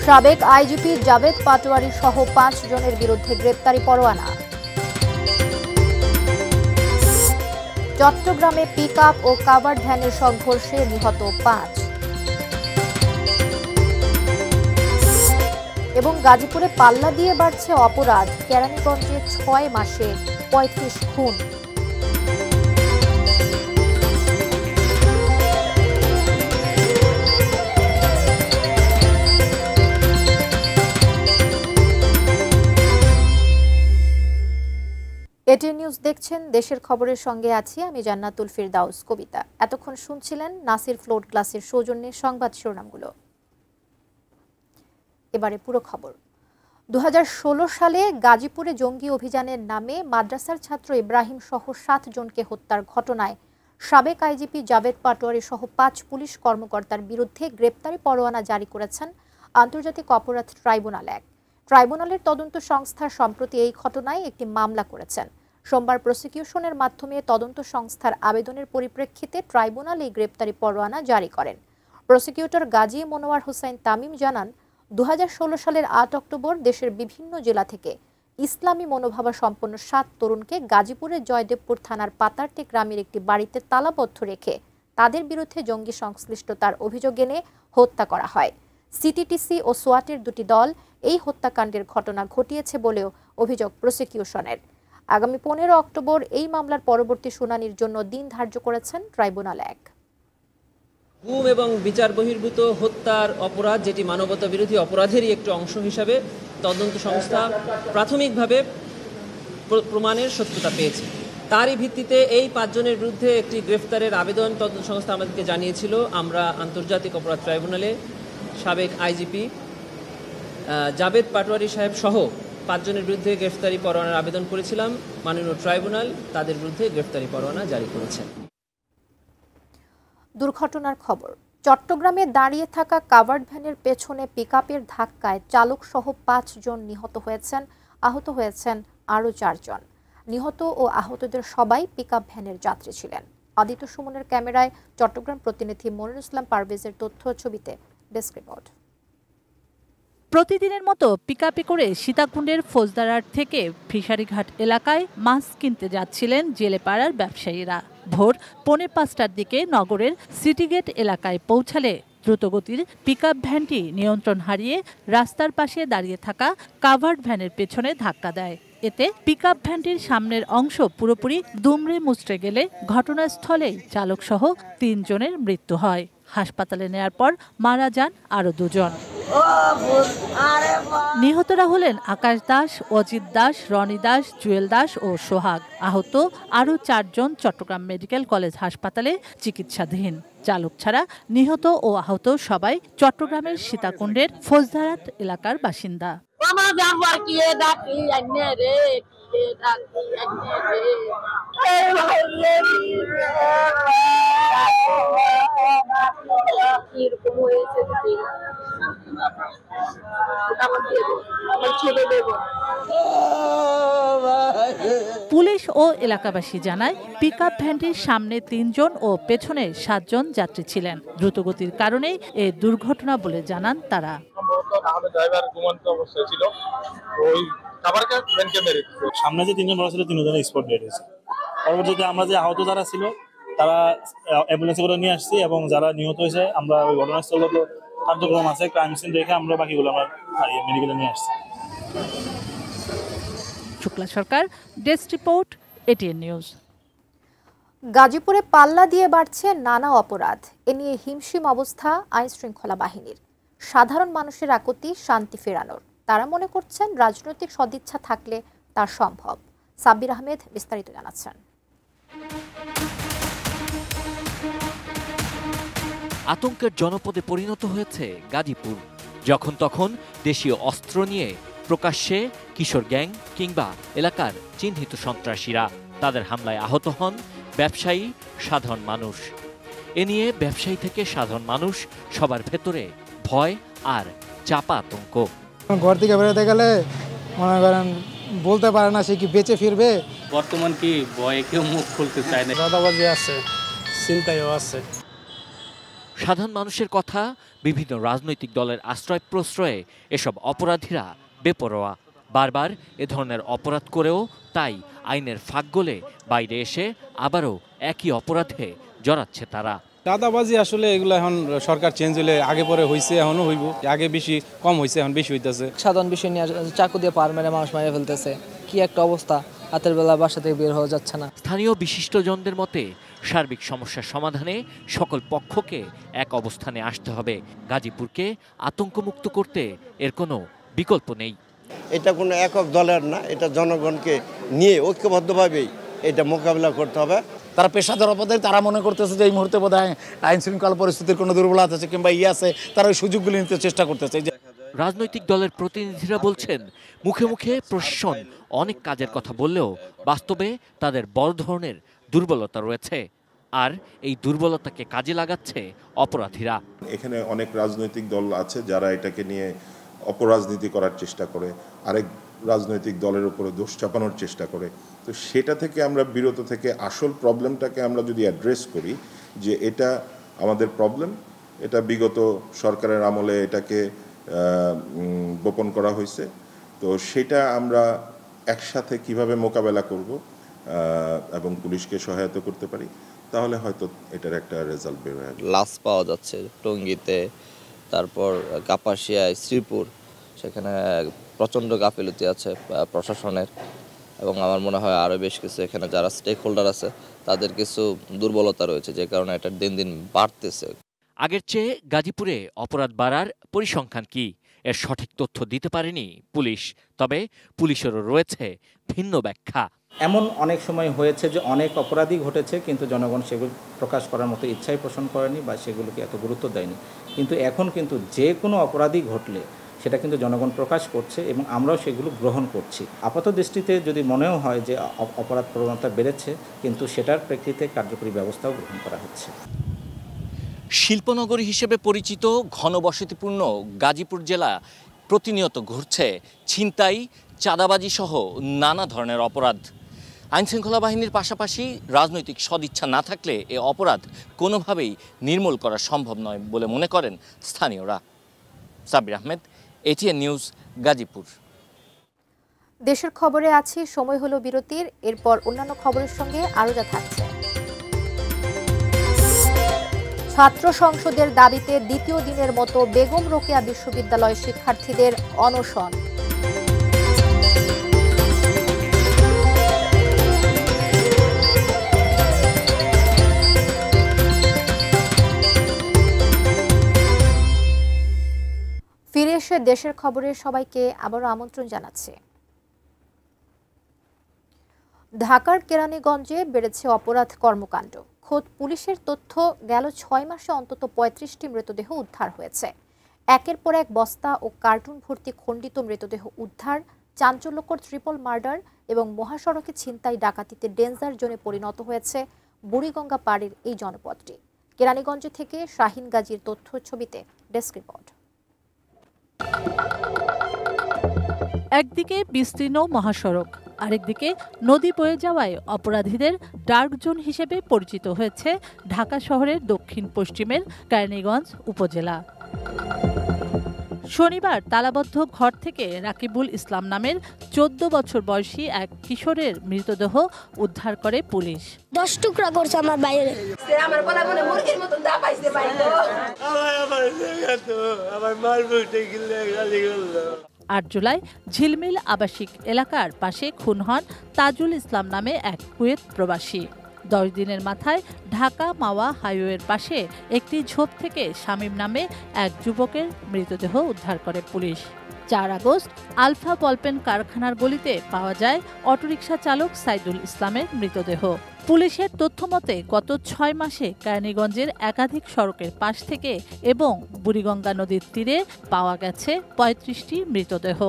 সাবেক আইজিপি জাভেদ পাটোয়ারি সহ ৫ জনের বিরুদ্ধে গ্রেপ্তারি পরোয়ানা। চট্টগ্রামে পিকআপ ও কাভার্ড ভ্যানের সংঘর্ষে নিহত ৫। এবং গাজীপুরে পাল্লা দিয়ে বাড়ছে অপরাধ, কেরানীগঞ্জে ৬ মাসে ৩৫ খুন। এটিএন নিউজ দেখছেন, দেশের খবরের সঙ্গে আছি আমি জান্নাতুল ফিরদাউস কবিতা। এতক্ষণ শুনছিলেন নাসির ফ্লোট গ্লাসের সৌজন্যে সংবাদ শিরোনামগুলো। এবারে পুরো খবর। ২০১৬ সালে গাজীপুরে জঙ্গি অভিযানের নামে মাদ্রাসার ছাত্র ইব্রাহিম সহ ৭ জনকে হত্যার ঘটনায় সাবেক আইজিপি জাভেদ পাটোয়ারি সহ ৫ পুলিশ কর্মকর্তার বিরুদ্ধে গ্রেপ্তারি পরোয়ানা জারি করেছেন আন্তর্জাতিক অপরাধ ট্রাইব্যুনাল ১। ট্রাইব্যুনালের তদন্ত সংস্থা সম্প্রতি এই ঘটনায় একটি মামলা করেছেন। সোমবার প্রসিকিউশনের মাধ্যমে তদন্ত সংস্থার আবেদনের পরিপ্রেক্ষিতে ট্রাইব্যুনাল এই গ্রেপ্তারি পরোয়ানা জারি করেন। প্রসিকিউটর গাজী মনোয়ার হোসেন তামিম জানান, ২০১৬ সালের ৮ অক্টোবর দেশের বিভিন্ন জেলা থেকে ইসলামী মনোভাবাসম্পন্ন ৭ তরুণকে গাজীপুরের জয়দেবপুর থানার পাতারটি গ্রামের একটি বাড়িতে তালাবদ্ধ রেখে তাদের বিরুদ্ধে জঙ্গি সংশ্লিষ্টতার অভিযোগ এনে হত্যা করা হয়। সিটিটিসি ও সোয়াটের দুটি দল এই হত্যাকাণ্ডের ঘটনা ঘটিয়েছে বলেও অভিযোগ প্রসিকিউশনের। আগামী ১৫ অক্টোবর এই মামলার পরবর্তী শুনানির জন্য দিন ধার্য করেছেন ট্রাইব্যুনাল ১। গুম এবং বিচার বহির্ভূত হত্যার অপরাধ, যেটি মানবতা বিরোধী অপরাধেরই একটি অংশ হিসাবে তদন্ত সংস্থা প্রাথমিকভাবে প্রমাণের সত্যতা পেয়েছে। তারই ভিত্তিতে এই ৫ জনের বিরুদ্ধে একটি গ্রেফতারের আবেদন তদন্ত সংস্থা আমাদেরকে জানিয়েছিল। আমরা আন্তর্জাতিক অপরাধ ট্রাইব্যুনালে সাবেক আইজিপি জাভেদ পাটোয়ারি সাহেব সহ ৫ জনের বিরুদ্ধে গ্রেফতারি পরোয়ানার আবেদন করেছিলাম। মাননীয় ট্রাইব্যুনাল তাদের বিরুদ্ধে গ্রেফতারি পরোয়ানা জারি করেছেন। দুর্ঘটনার খবর। চট্টগ্রামে দাঁড়িয়ে থাকা কাভার্ড ভ্যানের পেছনে পিকআপের ধাক্কায় চালক সহ ৫ জন নিহত হয়েছেন। আহত হয়েছেন আরও ৪ জন। নিহত ও আহতদের সবাই পিকআপ ভ্যানের যাত্রী ছিলেন। আদিত্য সুমনের ক্যামেরায় চট্টগ্রাম প্রতিনিধি মনিরুল ইসলাম পারভেজের তথ্য ছবিতে ডেস্ক রিপোর্ট। প্রতিদিনের মতো পিকআপে করে সীতাকুণ্ডের ফৌজদারহাট থেকে ফিশারিঘাট এলাকায় মাছ কিনতে যাচ্ছিলেন জেলেপাড়ার ব্যবসায়ীরা। ভোর ৪:৩০টার দিকে নগরের সিটিগেট এলাকায় পৌঁছালে দ্রুতগতির পিকআপ ভ্যানটি নিয়ন্ত্রণ হারিয়ে রাস্তার পাশে দাঁড়িয়ে থাকা কাভার্ড ভ্যানের পেছনে ধাক্কা দেয়। এতে পিকআপ ভ্যানটির সামনের অংশ পুরোপুরি দুমড়ে মুচড়ে গেলে ঘটনাস্থলেই চালকসহ ৩ জনের মৃত্যু হয়। হাসপাতালে নেয়ার পর মারা যান আরও ২ জন। নিহতরা হলেন আকাশ দাস, অজিত দাস, রনি দাস, জুয়েল দাস ও সোহাগ। আহত আরও ৪ জন চট্টগ্রাম মেডিকেল কলেজ হাসপাতালে চিকিৎসাধীন। চালক ছাড়া নিহত ও আহত সবাই চট্টগ্রামের সীতাকুণ্ডের ফৌজদারহাট এলাকার বাসিন্দা। পুলিশ ও এলাকাবাসী জানায়, পিকআপ ভ্যানটির সামনে ৩ জন ও পেছনে 7 জন যাত্রী ছিলেন। দ্রুতগতির কারণেই এ দুর্ঘটনা বলে জানান তারা। সামনে যে 3 জন বড় ছিল 3 জনের স্পট ডেড হয়েছে। পরবর্তীতে আমরা যে আহত যারা ছিল তারা অ্যাম্বুলেন্সে করে নিয়ে আসছি এবং যারা নিহত হয়েছে আমরা ওই ঘটনাস্থলগত কার্যক্রম আছে, ক্রাইম সিন রেখে আমরা বাকিগুলো আমরা মেডিকেলে নিয়ে আসছি। শুক্লা সরকার, ডেস্ক রিপোর্ট, এটিএন নিউজ। গাজীপুরে পাল্লা দিয়ে বাড়ছে নানা অপরাধ। এ নিয়ে হিমশিম অবস্থা আইন শৃঙ্খলা বাহিনীর। সাধারণ মানুষের আকুতি শান্তি ফেরানোর। তারা মনে করছেন রাজনৈতিক সদিচ্ছা থাকলে তা সম্ভব। সাব্বির আহমেদ বিস্তারিত জানাচ্ছেন। আতঙ্কের জনপদে পরিণত হয়েছে গাজীপুর। যখন তখন দেশীয় অস্ত্র নিয়ে প্রকাশ্যে কিশোর গ্যাং কিংবা এলাকার চিহ্নিত সন্ত্রাসীরা। তাদের হামলায় আহত হন ব্যবসায়ী, সাধারণ মানুষ। এ নিয়ে ব্যবসায়ী থেকে সাধারণ মানুষ সবার ভেতরে ভয় আর চাপা আতঙ্ক। ঘর থেকে বেরোতে গেলে মনে করেন বলতে পারে না সে কি বেঁচে ফিরবে। বর্তমান কি ভয়ে কেউ মুখ খুলতে চায় না। দাদাবাজি আছে, চিন্তাও আছে। সাধারণ মানুষের কথা, বিভিন্ন রাজনৈতিক দলের আশ্রয় প্রশ্রয়ে এসব অপরাধীরা বেপরোয়া। বারবার এ ধরনের অপরাধ করেও তাই আইনের ফাঁক গলে বাইরে এসে আবারও একই অপরাধে জড়াচ্ছে তারা। চাঁদাবাজি আসলে এগুলো এখন সরকার চেঞ্জ হলে আগে পরে হয়েছে, এখনো হইব, আগে বেশি কম হয়েছে, এখন বেশি হইতেছে। সাধারণ বিষয় নিয়ে চাকু দিয়ে পার মেরে মানুষ মারিয়ে ফেলতেছে, কি একটা অবস্থা, রাতের বেলা বাসা থেকে বের হওয়া যাচ্ছে না। স্থানীয় বিশিষ্টজনদের মতে সার্বিক সমস্যার সমাধানে সকল পক্ষকে এক অবস্থানে আসতে হবে। গাজীপুরকে আতঙ্কমুক্ত করতে এর কোনো বিকল্প নেই। এটা কোনো একক দলের না, এটা জনগণকে নিয়ে ঐক্যবদ্ধভাবেই এটা মোকাবিলা করতে হবে। তারা পেশাদার অপরাধী, তারা মনে করতেছে যে এই মুহূর্তে বোধহয় আইন শৃঙ্খলা পরিস্থিতির কোনো দুর্বলতা আছে কিংবা আছে, তারা ওই সুযোগগুলি নিতে চেষ্টা করতেছে। রাজনৈতিক দলের প্রতিনিধিরা বলছেন, মুখে মুখে প্রশাসন অনেক কাজের কথা বললেও বাস্তবে তাদের বড় ধরনের দুর্বলতা রয়েছে, আর এই দুর্বলতাকে কাজে লাগাচ্ছে অপরাধীরা। এখানে অনেক রাজনৈতিক দল আছে যারা এটাকে নিয়ে অপরাজনীতি করার চেষ্টা করে, আরেক রাজনৈতিক দলের উপরে দোষ চাপানোর চেষ্টা করে। তো সেটা থেকে আমরা বিরত থেকে আসল প্রবলেমটাকে আমরা যদি অ্যাড্রেস করি যে এটা আমাদের প্রবলেম, এটা বিগত সরকারের আমলে এটাকে গোপন করা হয়েছে, তো সেটা আমরা একসাথে কিভাবে মোকাবেলা করব এবং পুলিশকে সহায়তা করতে পারি, তাহলে হয়তো এটার একটা রেজাল্ট বের হবে। লাশ পাওয়া যাচ্ছে টঙ্গীতে, তারপর কাপাসিয়ায়, শ্রীপুর, সেখানে প্রচণ্ড গাফিলতি আছে প্রশাসনের, এবং আমার মনে হয় আরও বেশ কিছু এখানে যারা স্টেক হোল্ডার আছে তাদের কিছু দুর্বলতা রয়েছে, যে কারণে এটা দিন দিন বাড়তেছে। আগের চেয়ে গাজীপুরে অপরাধ বাড়ার পরিসংখ্যান কি, এর সঠিক তথ্য দিতে পারেনি পুলিশ। তবে পুলিশেরও রয়েছে ভিন্ন ব্যাখ্যা। এমন অনেক সময় হয়েছে যে অনেক অপরাধী ঘটেছে, কিন্তু জনগণ সেগুলো প্রকাশ করার মতো ইচ্ছাই পোষণ করেনি বা সেগুলোকে এত গুরুত্ব দেয়নি। কিন্তু এখন কিন্তু যে কোনো অপরাধী ঘটলে সেটা কিন্তু জনগণ প্রকাশ করছে এবং আমরাও সেগুলো গ্রহণ করছি। আপাত দৃষ্টিতে যদি মনেও হয় যে অপরাধ প্রবণতা বেড়েছে, কিন্তু সেটার প্রেক্ষিতে কার্যকরী ব্যবস্থাও গ্রহণ করা হচ্ছে। শিল্পনগরী হিসেবে পরিচিত ঘনবসতিপূর্ণ গাজীপুর জেলা প্রতিনিয়ত ঘটছে ছিনতাই, চাঁদাবাজি সহ নানা ধরনের অপরাধ। আইনশৃঙ্খলা বাহিনীর পাশাপাশি রাজনৈতিক সদিচ্ছা না থাকলে এ অপরাধ কোনোভাবেই নির্মূল করা সম্ভব নয় বলে মনে করেন স্থানীয়রা। Sabbir Ahmed, ATN news, Gazipur. দেশের খবরে আছি, সময় হলো বিরতির। এরপর অন্যান্য খবরের সঙ্গে আরও যা থাকছে। ছাত্র সংসদের দাবিতে দ্বিতীয় দিনের মতো বেগম রোকেয়া বিশ্ববিদ্যালয় শিক্ষার্থীদের অনশন। ফিরে এসে দেশের খবরে সবাইকে আবারও আমন্ত্রণ জানাচ্ছি। ঢাকার কেরানীগঞ্জে বেড়েছে অপরাধ কর্মকাণ্ড। খোদ পুলিশের তথ্য, গেল 6 মাসে অন্তত 35টি মৃতদেহ উদ্ধার হয়েছে। একের পর এক বস্তা ও কার্টুন ভর্তি খণ্ডিত মৃতদেহ উদ্ধার, চাঞ্চল্যকর ট্রিপল মার্ডার এবং মহাসড়কে ছিনতাই ডাকাতিতে ডেঞ্জার জোনে পরিণত হয়েছে বুড়িগঙ্গা পাড়ের এই জনপদটি। কেরানীগঞ্জ থেকে শাহিন গাজীর তথ্য ছবিতে ডেস্ক রিপোর্ট। একদিকে বিস্তীর্ণ মহাসড়ক, আরেকদিকে নদী বয়ে যাওয়ায় অপরাধীদের ডার্ক জোন হিসেবে পরিচিত হয়েছে ঢাকা শহরের দক্ষিণ পশ্চিমের কেরানীগঞ্জ উপজেলা। শনিবার তালাবদ্ধ ঘর থেকে রাকিবুল ইসলাম নামের 14 বছর বয়সী এক কিশোরের মৃতদেহ উদ্ধার করে পুলিশ। 10 টুকরা করছে আমার বাইরে। আমার বলা মনে মুরগির মতন দা পাইছে বাইরে। আমার মার মুখে গিলে গালি গেল। 8 জুলাই ঝিলমিল আবাসিক এলাকার পাশে খুন হন তাজুল ইসলাম নামে এক কুয়েত প্রবাসী। 10 দিনের মাথায় ঢাকা মাওয়া হাইওয়ের পাশে একটি ঝোপ থেকে শামীম নামে এক যুবকের মৃতদেহ উদ্ধার করে পুলিশ। 4 আগস্ট আলফা বলপেন কারখানার গলিতে পাওয়া যায় অটোরিকশা চালক সাইদুল ইসলামের মৃতদেহ। পুলিশের তথ্যমতে গত 6 মাসে কেরানীগঞ্জের একাধিক সড়কের পাশ থেকে এবং বুড়িগঙ্গা নদীর তীরে পাওয়া গেছে 35টি মৃতদেহ।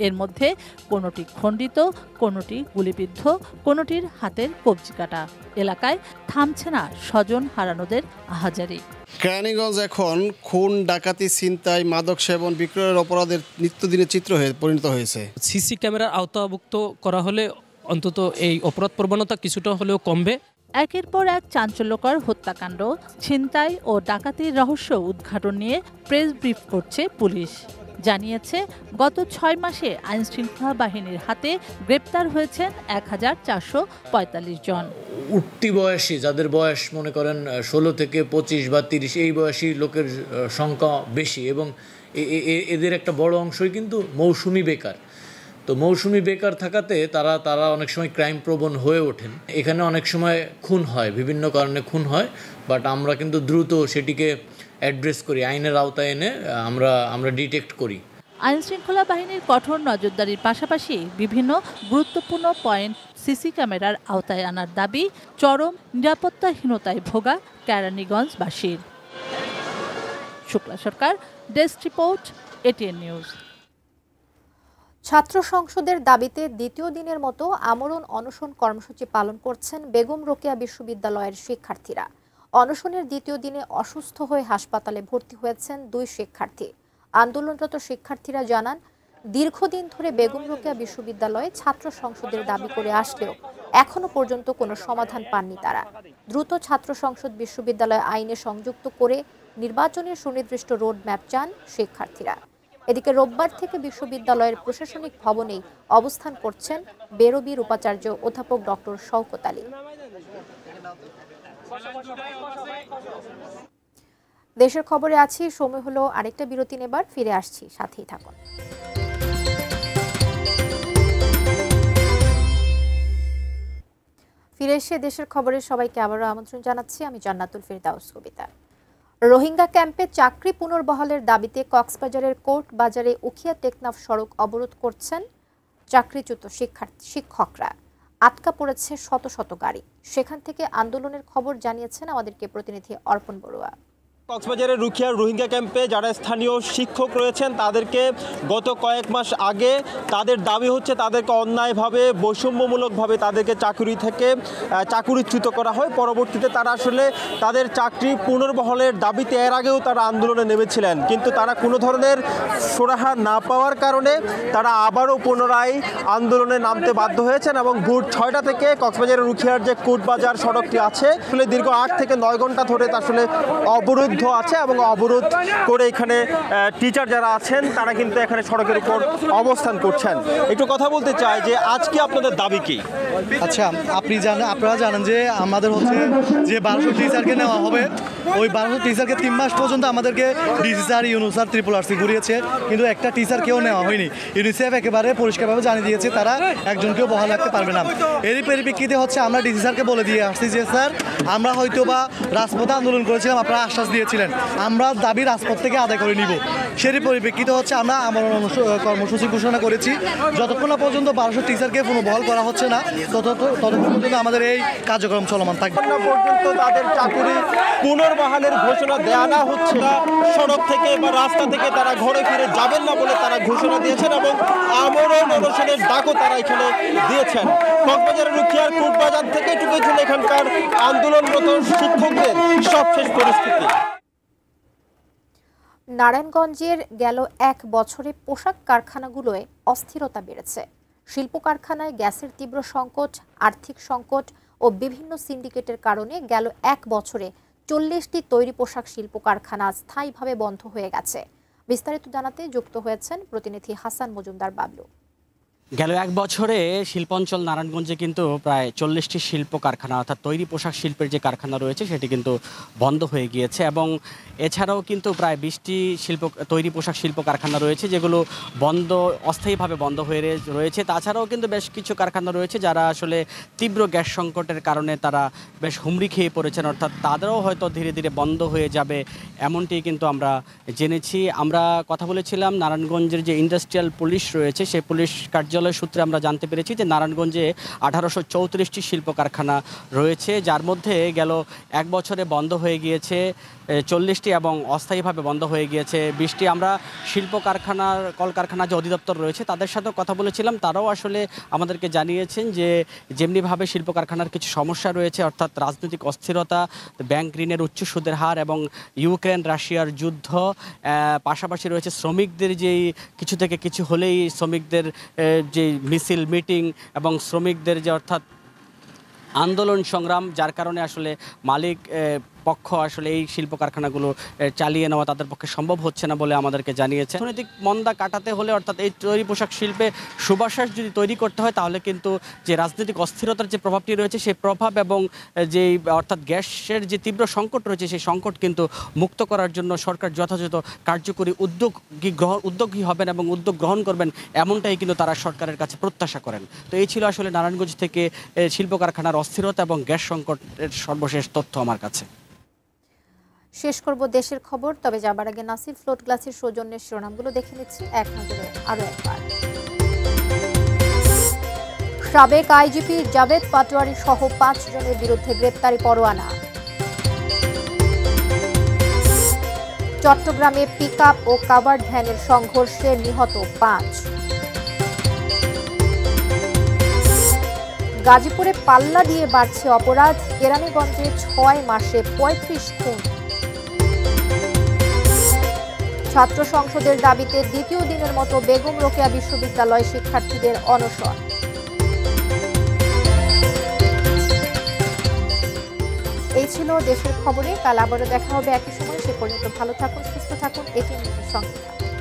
এর মধ্যে কোনোটি খণ্ডিত, কোনোটি গুলিবিদ্ধ, কোনোটির হাতের কবজি কাটা। এলাকায় থামছে না স্বজন হারানোদের আহাজারি। কেরানীগঞ্জ এখন খুন, ডাকাতি, ছিনতাই, মাদক সেবন, বিক্রয়ের অপরাধের নিত্যদিনের চিত্র হয়ে পরিণত হয়েছে। সিসি ক্যামেরার আওতাভুক্ত করা হলে অন্তত এই অপরাধ প্রবণতা কিছুটা হলেও কমবে। একের পর এক চাঞ্চল্যকর হত্যাকাণ্ড, ছিনতাই ও ডাকাতির রহস্য উদ্ঘাটন নিয়ে প্রেস ব্রিফ করছে পুলিশ। জানিয়েছে, গত ৬ মাসে আইনশৃঙ্খলা বাহিনীর হাতে গ্রেপ্তার হয়েছেন ১,৪৪৫ জন। উঠতি বয়সী, যাদের বয়স মনে করেন ১৬ থেকে ২৫ বা ৩০, এই বয়সী লোকের সংখ্যা বেশি এবং এদের একটা বড় অংশই কিন্তু মৌসুমি বেকার। তো মৌসুমি বেকার থাকাতে তারা অনেক সময় ক্রাইম প্রবণ হয়ে ওঠেন। এখানে অনেক সময় খুন হয়, বিভিন্ন কারণে খুন হয়, বাট আমরা কিন্তু দ্রুত সেটিকে অ্যাড্রেস করি, আইনের আওতায় এনে আমরা ডিটেক্ট করি। আইনশৃঙ্খলা বাহিনীর কঠোর নজরদারির পাশাপাশি বিভিন্ন গুরুত্বপূর্ণ পয়েন্ট সিসি ক্যামেরার আওতায় আনার দাবি চরম নিরাপত্তাহীনতায় ভোগা কেরানীগঞ্জবাসীর। শুক্লা সরকার, ডেস্ক রিপোর্ট, এটিএন নিউজ। ছাত্র সংসদের দাবিতে দ্বিতীয় দিনের মতো আমরণ অনশন কর্মসূচি পালন করছেন বেগম রোকেয়া বিশ্ববিদ্যালয়ের শিক্ষার্থীরা। অনশনের দ্বিতীয় দিনে অসুস্থ হয়ে হাসপাতালে ভর্তি হয়েছেন 2 শিক্ষার্থী। আন্দোলনরত শিক্ষার্থীরা জানান, দীর্ঘদিন ধরে বেগম রোকেয়া বিশ্ববিদ্যালয়ে ছাত্র সংসদের দাবি করে আসলেও এখনো পর্যন্ত কোনো সমাধান পাননি তারা। দ্রুত ছাত্র সংসদ বিশ্ববিদ্যালয় আইনে সংযুক্ত করে নির্বাচনের সুনির্দিষ্ট রোড ম্যাপ চান শিক্ষার্থীরা। এদিকে রোববার থেকে বিশ্ববিদ্যালয়ের প্রশাসনিক ভবনেই অবস্থান করছেন বেরবির উপাচার্য অধ্যাপক ডক্টর শওকত আলী। দেশের খবরে আছি, সময় হলো আরেকটা বিরতি নেবার, ফিরে আসছি, সাথেই থাকুন। ফিরে এসে দেশের খবরে সবাইকে আবারও আমন্ত্রণ জানাচ্ছি, আমি জান্নাতুল ফেরদাউস কবিতা। রোহিঙ্গা ক্যাম্পে চাকরি পুনর্বহালের দাবিতে কক্সবাজারের কোর্ট বাজারে উখিয়া টেকনাফ সড়ক অবরোধ করছেন চাকরিচ্যুত শিক্ষকরা। আটকা পড়েছে শত শত গাড়ি। সেখান থেকে আন্দোলনের খবর জানিয়েছেন আমাদেরকে প্রতিনিধি অর্পণ বড়ুয়া। কক্সবাজারের রুখিয়ার রোহিঙ্গা ক্যাম্পে যারা স্থানীয় শিক্ষক রয়েছেন তাদেরকে গত কয়েক মাস আগে তাদের দাবি হচ্ছে তাদেরকে অন্যায়ভাবে বৈষম্যমূলকভাবে তাদেরকে চাকরি থেকে চাকরিচ্যুত করা হয়। পরবর্তীতে তারা আসলে তাদের চাকরি পুনর্বহালের দাবিতে এর আগেও তারা আন্দোলনে নেমেছিলেন, কিন্তু তারা কোনো ধরনের সুরাহা না পাওয়ার কারণে তারা আবারও পুনরায় আন্দোলনে নামতে বাধ্য হয়েছেন এবং ভোর 6টা থেকে কক্সবাজারের রুখিয়ার যে কোর্টবাজার সড়কটি আছে আসলে দীর্ঘ 8 থেকে 9 ঘন্টা ধরে আসলে অবরোধ আছে এবং অবরোধ করে এখানে টিচার যারা আছেন তারা কিন্তু এখানে সড়কের উপর অবস্থান করছেন। একটু কথা বলতে চাই যে আজকে আপনাদের দাবি কি? আচ্ছা, আপনারা জানেন যে আমাদের হচ্ছে যে 1200 টিচারকে নেওয়া হবে, ওই 1200 টিচারকে 3 মাস পর্যন্ত আমাদেরকে ডিসি স্যার, ইউনু স্যার, RRRC ঘুরিয়েছে, কিন্তু একটা টিচার কেউ নেওয়া হয়নি। ইউনিসেফ একেবারে পরিষ্কারভাবে জানিয়ে দিয়েছে তারা একজনকেও বহাল রাখতে পারবে না। এরই পরিপ্রেক্ষিতে হচ্ছে আমরা ডিসি স্যারকে বলে দিয়ে আসছি যে স্যার, আমরা হয়তো বা রাজপথে আন্দোলন করেছিলাম, আপনারা আশ্বাস দিয়েছিলেন, আমরা দাবি রাজপথ থেকে আদায় করে নিব। সেই পরিপ্রেক্ষিতে হচ্ছে আমরা আমার কর্মসূচি ঘোষণা করেছি। যতক্ষণ না পর্যন্ত 1200 টিচারকে পুনর্বহাল করা হচ্ছে না, ততক্ষণ পর্যন্ত আমাদের এই কার্যক্রম চলমান থাকবে। পর্যন্ত তাদের চাকরি পুনর্বহালের ঘোষণা দেওয়া না হচ্ছে না, সড়ক থেকে বা রাস্তা থেকে তারা ঘরে ফিরে যাবেন না বলে তারা ঘোষণা দিয়েছেন এবং আমরণ অনশনের ডাকও তারা এখানে দিয়েছেন। কক্সবাজারের রুখিয়ার কোর্টবাজার থেকে টুকে ছিল এখানকার আন্দোলনরত শিক্ষকদের সবশেষ পরিস্থিতি। নারায়ণগঞ্জের গেল 1 বছরে পোশাক কারখানাগুলোয় অস্থিরতা বেড়েছে। শিল্প কারখানায় গ্যাসের তীব্র সংকট, আর্থিক সংকট ও বিভিন্ন সিন্ডিকেটের কারণে গেল 1 বছরে 40টি তৈরি পোশাক শিল্প কারখানা স্থায়ীভাবে বন্ধ হয়ে গেছে। বিস্তারিত জানাতে যুক্ত হয়েছেন প্রতিনিধি হাসান মজুমদার বাবলু। গেল 1 বছরে শিল্পাঞ্চল নারায়ণগঞ্জে কিন্তু প্রায় 40টি শিল্প কারখানা, অর্থাৎ তৈরি পোশাক শিল্পের যে কারখানা রয়েছে সেটি কিন্তু বন্ধ হয়ে গিয়েছে এবং এছাড়াও কিন্তু প্রায় 20টি তৈরি পোশাক শিল্প কারখানা রয়েছে যেগুলো অস্থায়ীভাবে বন্ধ হয়ে রয়েছে। তাছাড়াও কিন্তু বেশ কিছু কারখানা রয়েছে যারা আসলে তীব্র গ্যাস সংকটের কারণে তারা বেশ হুমড়ি খেয়ে পড়েছেন, অর্থাৎ তাদেরও হয়তো ধীরে ধীরে বন্ধ হয়ে যাবে এমনটি কিন্তু আমরা জেনেছি। আমরা কথা বলেছিলাম নারায়ণগঞ্জের যে ইন্ডাস্ট্রিয়াল পুলিশ রয়েছে সেই পুলিশ কার্যালয় সূত্রে আমরা জানতে পেরেছি যে নারায়ণগঞ্জে 1834টি শিল্প কারখানা রয়েছে, যার মধ্যে গেল 1 বছরে বন্ধ হয়ে গিয়েছে 40টি এবং অস্থায়ীভাবে বন্ধ হয়ে গিয়েছে 20টি। আমরা শিল্প কারখানার কলকারখানা যে অধিদপ্তর রয়েছে তাদের সাথেও কথা বলেছিলাম, তারাও আসলে আমাদেরকে জানিয়েছেন যে যেমনিভাবে শিল্প কারখানার কিছু সমস্যা রয়েছে, অর্থাৎ রাজনৈতিক অস্থিরতা, ব্যাংক ঋণের উচ্চ সুদের হার এবং ইউক্রেন রাশিয়ার যুদ্ধ, পাশাপাশি রয়েছে শ্রমিকদের যেই কিছু থেকে কিছু হলেই শ্রমিকদের যে মিছিল মিটিং এবং শ্রমিকদের যে অর্থাৎ আন্দোলন সংগ্রাম, যার কারণে আসলে মালিক পক্ষ আসলে এই শিল্প কারখানাগুলো চালিয়ে নেওয়া তাদের পক্ষে সম্ভব হচ্ছে না বলে আমাদেরকে জানিয়েছে। অর্থনৈতিক মন্দা কাটাতে হলে অর্থাৎ এই তৈরি পোশাক শিল্পে সুবাশ্বাস যদি তৈরি করতে হয় তাহলে কিন্তু যে রাজনৈতিক অস্থিরতার যে প্রভাবটি রয়েছে সেই প্রভাব এবং যেই অর্থাৎ গ্যাসের যে তীব্র সংকট রয়েছে সেই সংকট কিন্তু মুক্ত করার জন্য সরকার যথাযথ কার্যকরী উদ্যোগী হবেন এবং উদ্যোগ গ্রহণ করবেন, এমনটাই কিন্তু তারা সরকারের কাছে প্রত্যাশা করেন। তো এই ছিল আসলে নারায়ণগঞ্জ থেকে শিল্প কারখানার অস্থিরতা এবং গ্যাস সংকটের সর্বশেষ তথ্য আমার কাছে। শেষ করব দেশের খবর, তবে যাবার আগে নাসির ফ্লোট গ্লাসের সৌজন্যের শিরোনামগুলো দেখে নিচ্ছি এক নজরে আরো একবার। সাবেক আইজিপি জাভেদ পাটোয়ারি সহ 5 জনের বিরুদ্ধে গ্রেপ্তারি পরোয়ানা। চট্টগ্রামে পিকআপ ও কাভার্ড ভ্যানের সংঘর্ষে নিহত 5। গাজীপুরে পাল্লা দিয়ে বাড়ছে অপরাধ, কেরানীগঞ্জে 6 মাসে 35 খুন। ছাত্র সংসদের দাবিতে দ্বিতীয় দিনের মতো বেগম রোকেয়া বিশ্ববিদ্যালয় শিক্ষার্থীদের অনশন। এই ছিল দেশের খবরে। কাল আবারও দেখা হবে একই সময়। সে পর্যন্ত ভালো থাকুন, সুস্থ থাকুন, এটিএন নিউজের সঙ্গে থাকুন।